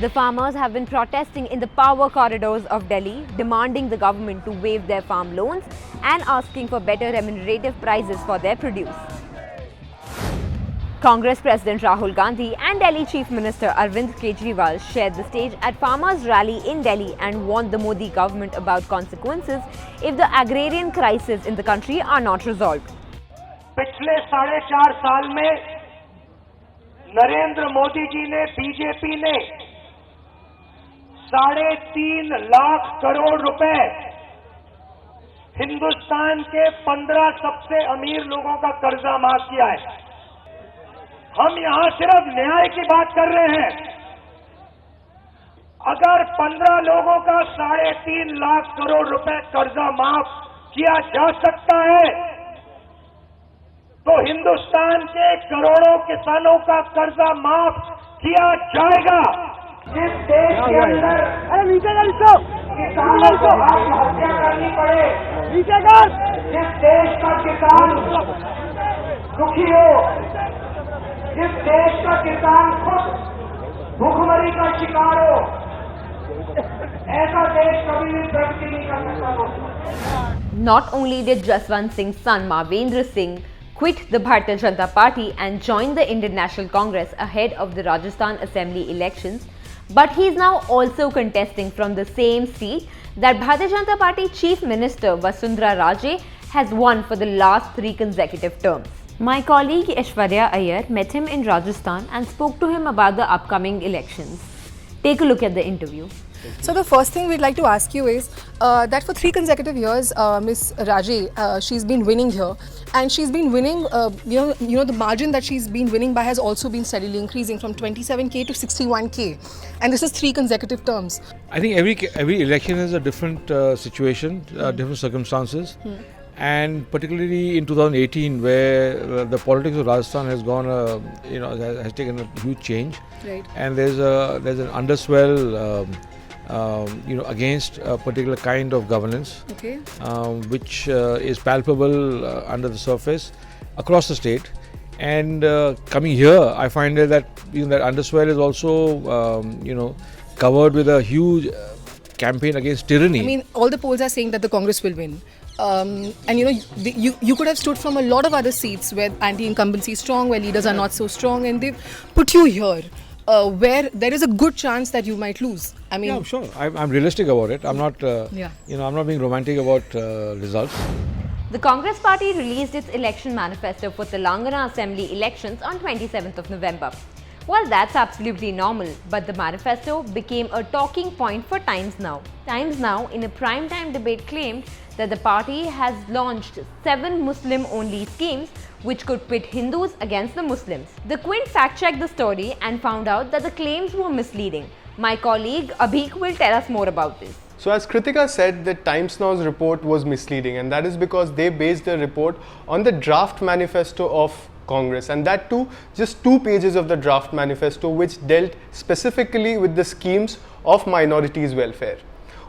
The farmers have been protesting in the power corridors of Delhi, demanding the government to waive their farm loans and asking for better remunerative prices for their produce. Congress President Rahul Gandhi and Delhi Chief Minister Kejriwal shared the stage at farmers' rally in Delhi and warned the Modi government about consequences if the agrarian crisis in the country are not resolved. पिछले 4.5 साल में नरेंद्र मोदी जी ने, BJP ने 3.5 लाख करोड़ रुपए हिंदुस्तान के 15 सबसे अमीर लोगों का कर्जा माफ किया है। हम यहां सिर्फ न्याय की बात कर रहे हैं। अगर 15 लोगों का 3.5 लाख करोड़ रुपए कर्जा माफ किया जा सकता है तो हिंदुस्तान के करोड़ों किसानों का कर्जा माफ किया जाएगा। जिस देश के अंदर किसानों को आत्महत्या करनी पड़े, जिस देश का किसान दुखी हो, जिस देश का किसान खुद भूखमरी का शिकार हो, ऐसा देश कभी भी प्रगति नहीं कर सकता। Not only did Jaswant Singh's son Mavendra Singh quit the Bharatiya Janata Party and join the Indian National Congress ahead of the Rajasthan Assembly elections, but he is now also contesting from the same seat that Bharatiya Janata Party Chief Minister Vasundhara Raje has won for the last 3 consecutive terms. My colleague Aishwarya Iyer met him in Rajasthan and spoke to him about the upcoming elections. Take a look at the interview. So the first thing we'd like to ask you is that for 3 consecutive years, Ms. Raje, she's been winning here, and she's been winning. You know the margin that she's been winning by has also been steadily increasing from 27k to 61k, and this is 3 consecutive terms. I think every election is a different situation, different circumstances. And particularly in 2018, where the politics of Rajasthan has gone, has taken a huge change. Right. And there's an underswell, against a particular kind of governance, Okay. which is palpable under the surface across the state. And coming here, I find that that underswell is also, covered with a huge campaign against tyranny. I mean, all the polls are saying that the Congress will win. And you could have stood from a lot of other seats where anti-incumbency is strong, where leaders are not so strong, and they've put you here where there is a good chance that you might lose. I mean, yeah, I'm sure. I'm realistic about it. I'm not, I'm not being romantic about results. The Congress party released its election manifesto for Telangana Assembly elections on 27th of November. Well, that's absolutely normal, but the manifesto became a talking point for Times Now. Times Now, in a prime-time debate, claimed that the party has launched 7 Muslim-only schemes which could pit Hindus against the Muslims. The Quint fact-checked the story and found out that the claims were misleading. My colleague Abhik will tell us more about this. So as Kritika said, the Times Now's report was misleading, and that is because they based their report on the draft manifesto of Congress, and that too just 2 pages of the draft manifesto which dealt specifically with the schemes of minorities' welfare.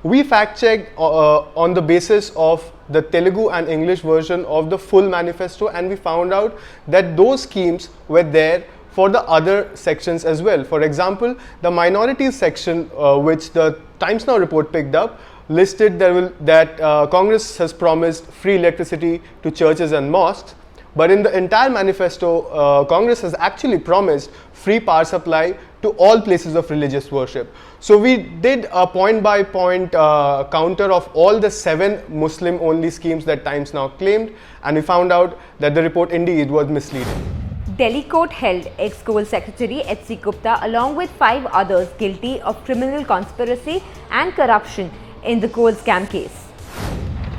We fact-checked on the basis of the Telugu and English version of the full manifesto, and we found out that those schemes were there for the other sections as well. For example, the minorities section, which the Times Now report picked up, listed that Congress has promised free electricity to churches and mosques. But in the entire manifesto, Congress has actually promised free power supply to all places of religious worship. So we did a point-by-point counter of all the 7 Muslim-only schemes that Times Now claimed, and we found out that the report indeed was misleading. Delhi court held ex-Coal Secretary H.C. Gupta along with 5 others guilty of criminal conspiracy and corruption in the coal scam case.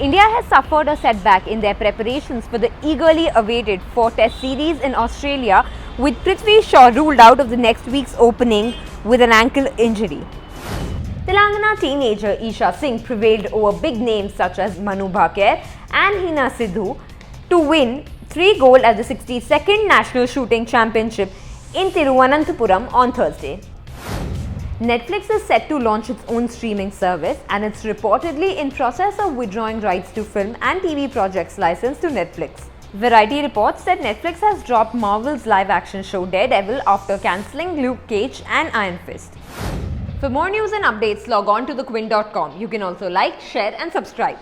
India has suffered a setback in their preparations for the eagerly awaited 4-test series in Australia, with Prithvi Shaw ruled out of the next week's opening with an ankle injury. Telangana teenager ESHA Singh prevailed over big names such as Manu Bhaker and Hina Sidhu to win 3 gold at the 62nd National Shooting Championship in Thiruvananthapuram on Thursday. Netflix is set to launch its own streaming service, and it's reportedly in process of withdrawing rights to film and TV projects licensed to Netflix. Variety reports that Netflix has dropped Marvel's live-action show Daredevil after cancelling Luke Cage and Iron Fist. For more news and updates, log on to thequint.com. You can also like, share and subscribe.